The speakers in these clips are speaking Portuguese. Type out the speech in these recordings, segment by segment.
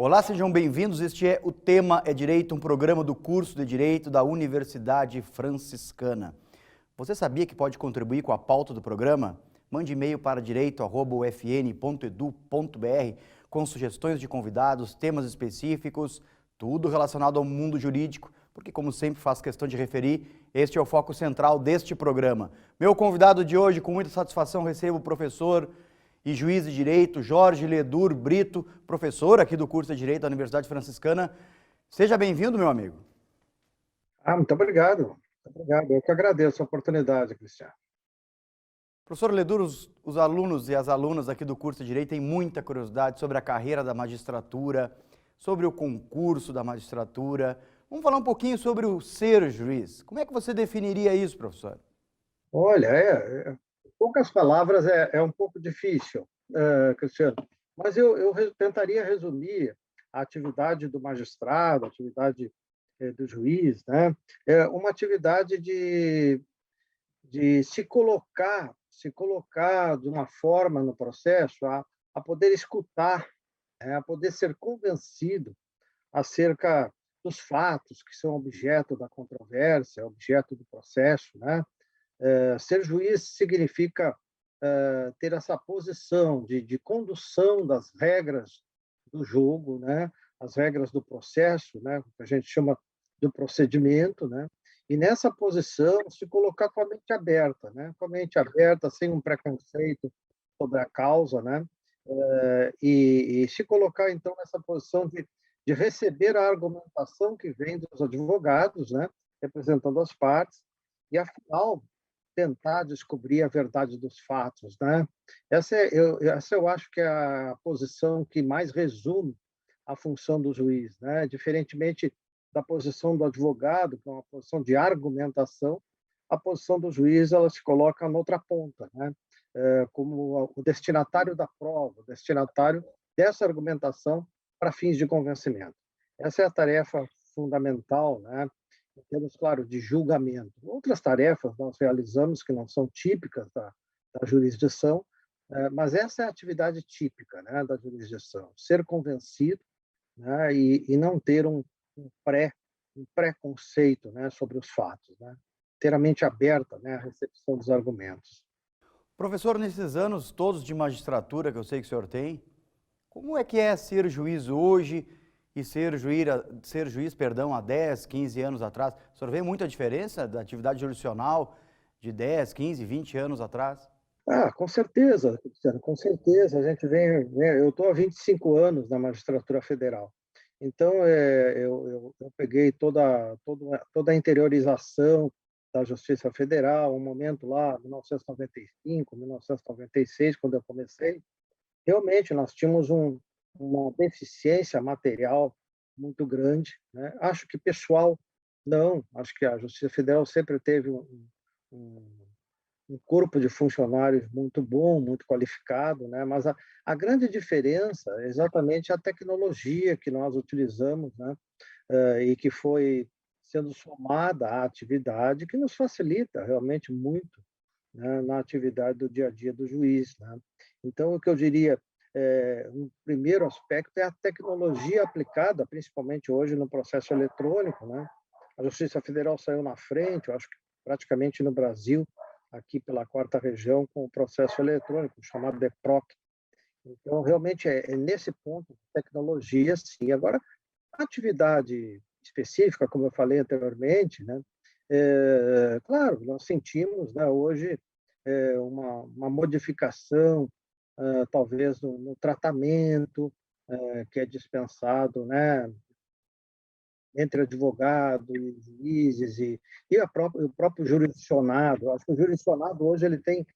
Olá, sejam bem-vindos. Este é o Tema é Direito, um programa do curso de Direito da Universidade Franciscana. Você sabia que pode contribuir com a pauta do programa? Mande e-mail para direito@ufn.edu.br com sugestões de convidados, temas específicos, tudo relacionado ao mundo jurídico, porque, como sempre faço questão de referir, este é o foco central deste programa. Meu convidado de hoje, com muita satisfação, recebo o professor e juiz de Direito Jorge Ledur Brito, professor aqui do curso de Direito da Universidade Franciscana. Seja bem-vindo, meu amigo. Muito obrigado. Muito obrigado. Eu que agradeço a oportunidade, Cristiano. Professor Ledur, os alunos e as alunas aqui do curso de Direito têm muita curiosidade sobre a carreira da magistratura, sobre o concurso da magistratura. Vamos falar um pouquinho sobre o ser juiz. Como é que você definiria isso, professor? Olha, poucas palavras é um pouco difícil, Cristiano, mas eu tentaria resumir a atividade do magistrado, a atividade do juiz, né? É uma atividade de se colocar de uma forma no processo a poder escutar, a poder ser convencido acerca dos fatos que são objeto da controvérsia, objeto do processo, né? Ser juiz significa ter essa posição de condução das regras do jogo, né? As regras do processo, né? Que a gente chama do procedimento, né? E nessa posição se colocar com a mente aberta, né? Com a mente aberta, sem um preconceito sobre a causa, né? E se colocar então nessa posição de receber a argumentação que vem dos advogados, né? Representando as partes, e afinal tentar descobrir a verdade dos fatos, né? Essa eu acho que é a posição que mais resume a função do juiz, né? Diferentemente da posição do advogado, que é uma posição de argumentação, a posição do juiz ela se coloca noutra ponta, né? Como o destinatário da prova, o destinatário dessa argumentação para fins de convencimento. Essa é a tarefa fundamental, né? Em termos, claro, de julgamento. Outras tarefas nós realizamos que não são típicas da jurisdição, mas essa é a atividade típica, né, da jurisdição, ser convencido, né, e não ter um preconceito, né, sobre os fatos, né, ter a mente aberta, né, à recepção dos argumentos. Professor, nesses anos todos de magistratura que eu sei que o senhor tem, como é que é ser juiz hoje e ser juiz, há 10, 15 anos atrás? O senhor vê muita diferença da atividade jurisdicional de 10, 15, 20 anos atrás? Com certeza, Cristiano, com certeza. A gente eu estou há 25 anos na magistratura federal. Então, eu peguei toda a interiorização da Justiça Federal, um momento lá, 1995, 1996, quando eu comecei. Realmente, nós tínhamos uma deficiência material muito grande, né? Acho que pessoal, não. Acho que a Justiça Federal sempre teve um corpo de funcionários muito bom, muito qualificado, né? Mas a grande diferença é exatamente a tecnologia que nós utilizamos, né? E que foi sendo somada à atividade, que nos facilita realmente muito, né, na atividade do dia a dia do juiz, né? Então, o que eu diria, um primeiro aspecto é a tecnologia aplicada, principalmente hoje no processo eletrônico, né? A Justiça Federal saiu na frente, eu acho que praticamente no Brasil, aqui pela 4ª região, com o processo eletrônico, chamado DEPROC. Então, realmente, é nesse ponto, tecnologia, sim. Agora, a atividade específica, como eu falei anteriormente, né? Claro, nós sentimos, né, hoje uma modificação, talvez, no tratamento que é dispensado, né, entre advogado e juízes e o próprio jurisdicionado. Acho que o jurisdicionado hoje ele tem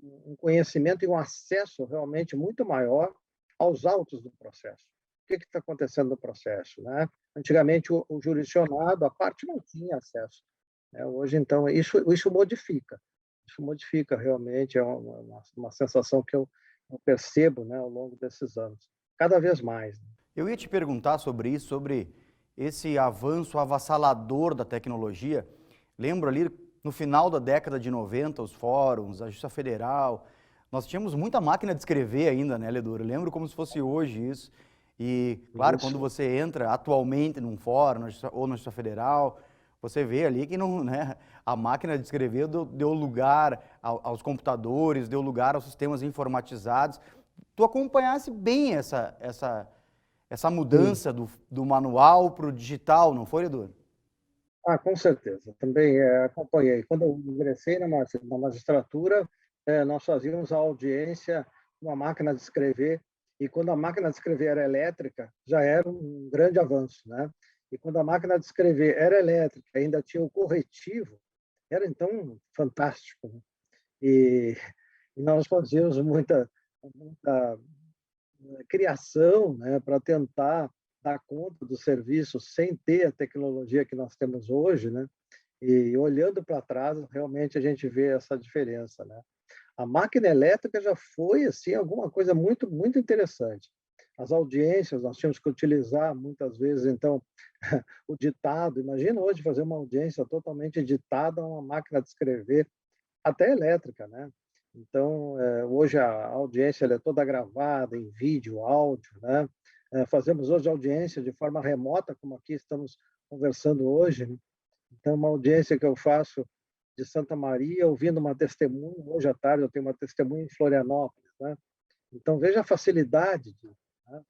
um conhecimento e um acesso realmente muito maior aos autos do processo. O que está acontecendo no processo, né? Antigamente, o jurisdicionado, a parte não tinha acesso, né? Hoje, então, isso modifica. Isso modifica realmente, é uma sensação que eu percebo, né, ao longo desses anos, cada vez mais. Eu ia te perguntar sobre isso, sobre esse avanço avassalador da tecnologia. Lembro ali, no final da década de 90, os fóruns, a Justiça Federal, nós tínhamos muita máquina de escrever ainda, né, Ledur? Eu lembro como se fosse hoje isso. E, claro, quando Isso. você entra atualmente num fórum ou na Justiça Federal, você vê ali que não, né, a máquina de escrever deu lugar aos computadores, deu lugar aos sistemas informatizados. Tu acompanhasse bem essa Sim. mudança do manual para o digital, não foi, Edu? Ah, com certeza. Também acompanhei. Quando eu ingressei na magistratura, nós fazíamos a audiência com uma máquina de escrever, e quando a máquina de escrever era elétrica, já era um grande avanço, né? E quando a máquina de escrever era elétrica, ainda tinha o corretivo, era então fantástico, né? E, e nós fazíamos muita criação, né, para tentar dar conta do serviço sem ter a tecnologia que nós temos hoje, né? E olhando para trás, realmente a gente vê essa diferença, né? A máquina elétrica já foi assim alguma coisa muito interessante. As audiências nós tínhamos que utilizar muitas vezes então o ditado. Imagina hoje fazer uma audiência totalmente ditada a uma máquina de escrever, até elétrica, né? Então, hoje a audiência ela é toda gravada em vídeo, áudio, né? Fazemos hoje audiência de forma remota, como aqui estamos conversando hoje, né? Então, uma audiência que eu faço de Santa Maria, ouvindo uma testemunha, hoje à tarde eu tenho uma testemunha em Florianópolis, né? Então, veja a facilidade disso, né?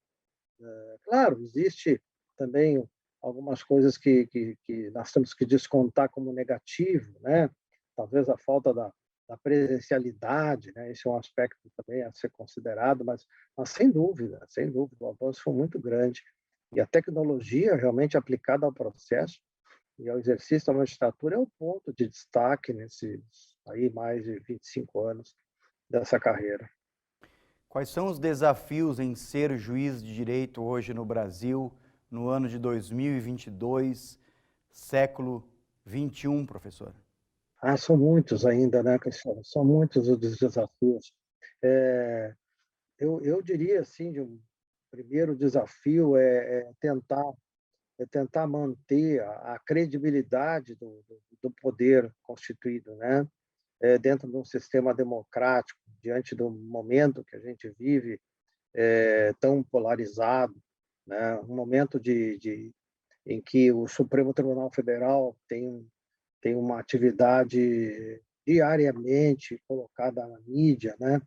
Claro, existe também algumas coisas que nós temos que descontar como negativo, né? Talvez a falta da presencialidade, né? Esse é um aspecto também a ser considerado, mas sem dúvida, o avanço foi muito grande. E a tecnologia realmente aplicada ao processo e ao exercício da magistratura é o ponto de destaque nesses aí mais de 25 anos dessa carreira. Quais são os desafios em ser juiz de direito hoje no Brasil, no ano de 2022, século 21, professor? Ah, são muitos ainda, né, Cristiano? São muitos os desafios. É, eu diria assim, de um primeiro desafio é tentar manter a credibilidade do poder constituído, né? Dentro de um sistema democrático, diante do momento que a gente vive, tão polarizado, né? Um momento em que o Supremo Tribunal Federal tem uma atividade diariamente colocada na mídia, né?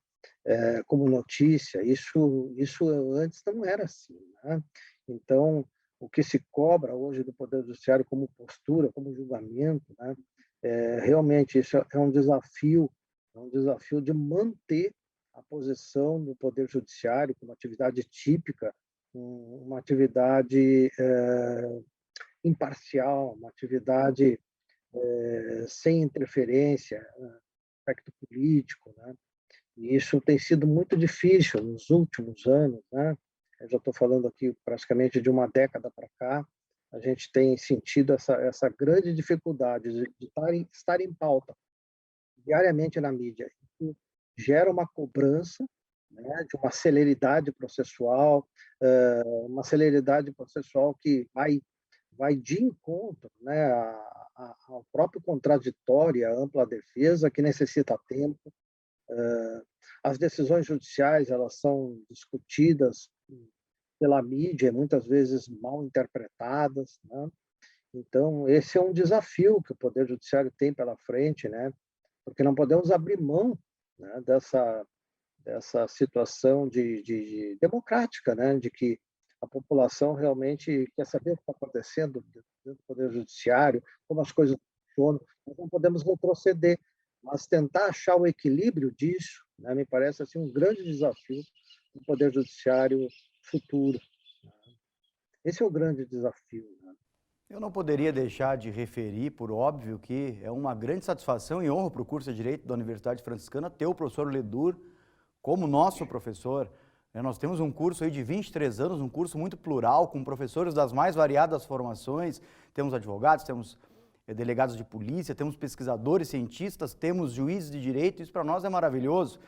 Como notícia. Isso antes não era assim, né? Então, o que se cobra hoje do Poder Judiciário como postura, como julgamento, né? Realmente isso é um desafio de manter a posição do Poder Judiciário como atividade típica, uma atividade imparcial, uma atividade sem interferência, aspecto político, né? E isso tem sido muito difícil nos últimos anos, né? Eu já estou falando aqui praticamente de uma década para cá. A gente tem sentido essa grande dificuldade de estar em pauta diariamente na mídia. Isso gera uma cobrança, né, de uma celeridade processual, uma celeridade processual que vai de encontro, né, ao próprio contraditório, à ampla defesa, que necessita tempo. As decisões judiciais elas são discutidas pela mídia, muitas vezes mal interpretadas, né? Então, esse é um desafio que o Poder Judiciário tem pela frente, né? Porque não podemos abrir mão, né, dessa situação de democrática, né? De que a população realmente quer saber o que está acontecendo dentro do Poder Judiciário, como as coisas funcionam. Nós não podemos retroceder, mas tentar achar o equilíbrio disso, né, me parece assim, um grande desafio do Poder Judiciário futuro. Esse é o grande desafio, né? Eu não poderia deixar de referir, por óbvio, que é uma grande satisfação e honra para o curso de Direito da Universidade Franciscana ter o professor Ledur como nosso professor. Nós temos um curso aí de 23 anos, um curso muito plural, com professores das mais variadas formações. Temos advogados, temos delegados de polícia, temos pesquisadores, cientistas, temos juízes de direito, isso para nós é maravilhoso.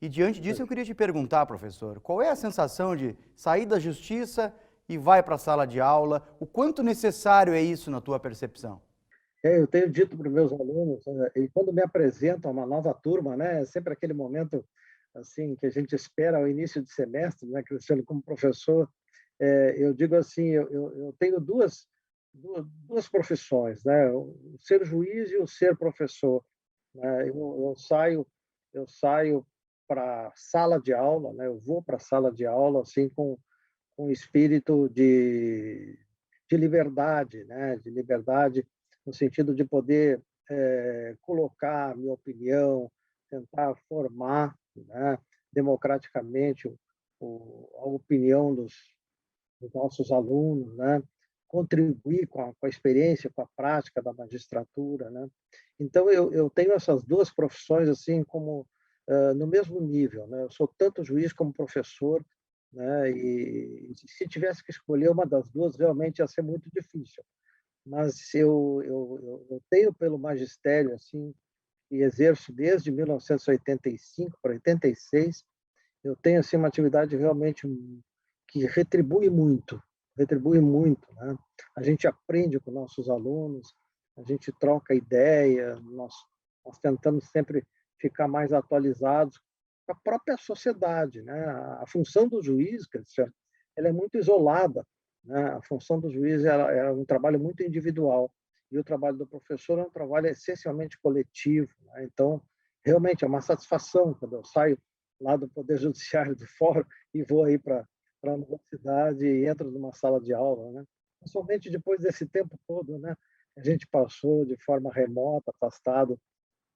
E diante disso eu queria te perguntar, professor, qual é a sensação de sair da justiça e vai para a sala de aula? O quanto necessário é isso na tua percepção? Eu tenho dito para os meus alunos, e quando me apresentam uma nova turma, né, é sempre aquele momento assim que a gente espera ao início de semestre, né, Cristiano, como professor, eu digo assim, eu tenho duas profissões, né? O ser juiz e o ser professor, né? Eu saio para a sala de aula, né? Eu vou para a sala de aula assim com espírito de liberdade, né? De liberdade no sentido de poder colocar a minha opinião, tentar formar, né, democraticamente a opinião dos nossos alunos, né? Contribuir com a experiência, com a prática da magistratura, né? Então eu tenho essas duas profissões assim como no mesmo nível, né? Eu sou tanto juiz como professor, né? E se tivesse que escolher uma das duas, realmente ia ser muito difícil. Mas eu tenho pelo magistério assim e exerço desde 1985 para 86, eu tenho assim uma atividade realmente que retribui muito, né? A gente aprende com nossos alunos, a gente troca ideia, nós tentamos sempre ficar mais atualizados com a própria sociedade, né? A função do juiz, Cristiano, ela é muito isolada, né? A função do juiz é um trabalho muito individual e o trabalho do professor é um trabalho essencialmente coletivo, né? Então, realmente é uma satisfação quando eu saio lá do Poder Judiciário do Fórum e vou aí para a universidade e entro numa sala de aula, né? Principalmente depois desse tempo todo, né? A gente passou de forma remota, afastado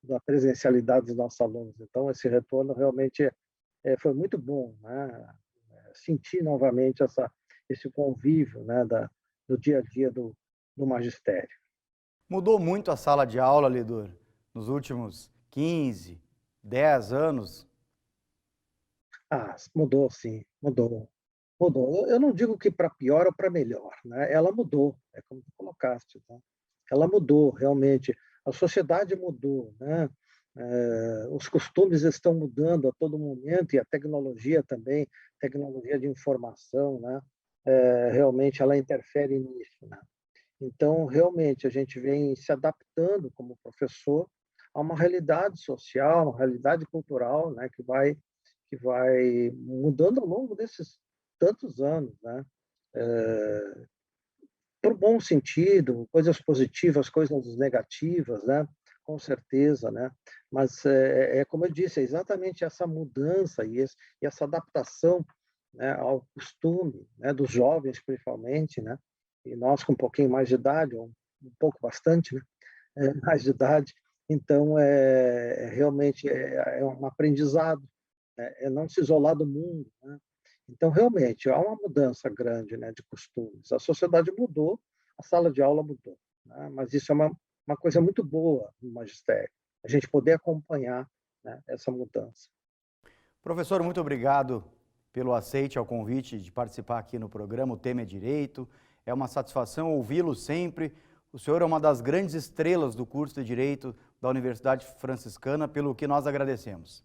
da presencialidade dos nossos alunos. Então, esse retorno realmente foi muito bom, né? Sentir novamente esse convívio, né, do dia a dia do magistério. Mudou muito a sala de aula, Lidor, nos últimos 15, 10 anos? Ah, mudou sim, mudou. Mudou. Eu não digo que para pior ou para melhor, né? Ela mudou, é como tu colocaste, tá? Ela mudou, realmente. A sociedade mudou, né? Os costumes estão mudando a todo momento e a tecnologia também, tecnologia de informação, né? Realmente ela interfere nisso, né? Então, realmente, a gente vem se adaptando como professor a uma realidade social, uma realidade cultural, né? Que vai mudando ao longo desses tantos anos, né? Por bom sentido, coisas positivas, coisas negativas, né? Com certeza, né? Mas como eu disse, é exatamente essa mudança e essa adaptação, né, ao costume, né, dos jovens principalmente, né? E nós com um pouquinho mais de idade, ou um pouco bastante, né? Mais de idade, então realmente é um aprendizado, né? É não se isolar do mundo, né? Então, realmente, há uma mudança grande, né, de costumes. A sociedade mudou, a sala de aula mudou, né? Mas isso é uma coisa muito boa no magistério, a gente poder acompanhar, né, essa mudança. Professor, muito obrigado pelo aceite ao convite de participar aqui no programa. O tema é direito. É uma satisfação ouvi-lo sempre. O senhor é uma das grandes estrelas do curso de Direito da Universidade Franciscana, pelo que nós agradecemos.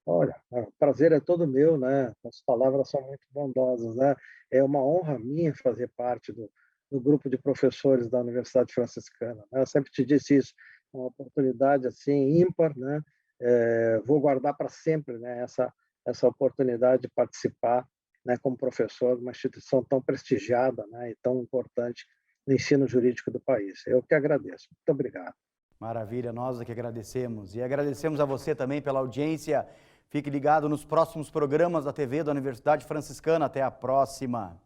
Olha, o prazer é todo meu, né? As palavras são muito bondosas, né? É uma honra minha fazer parte do grupo de professores da Universidade Franciscana, né? Eu sempre te disse isso, é uma oportunidade assim ímpar, né? Vou guardar para sempre, né? Essa oportunidade de participar, né? Como professor de uma instituição tão prestigiada, né? E tão importante no ensino jurídico do país. Eu que agradeço. Muito obrigado. Maravilha, nós é que agradecemos. E agradecemos a você também pela audiência. Fique ligado nos próximos programas da TV da Universidade Franciscana. Até a próxima.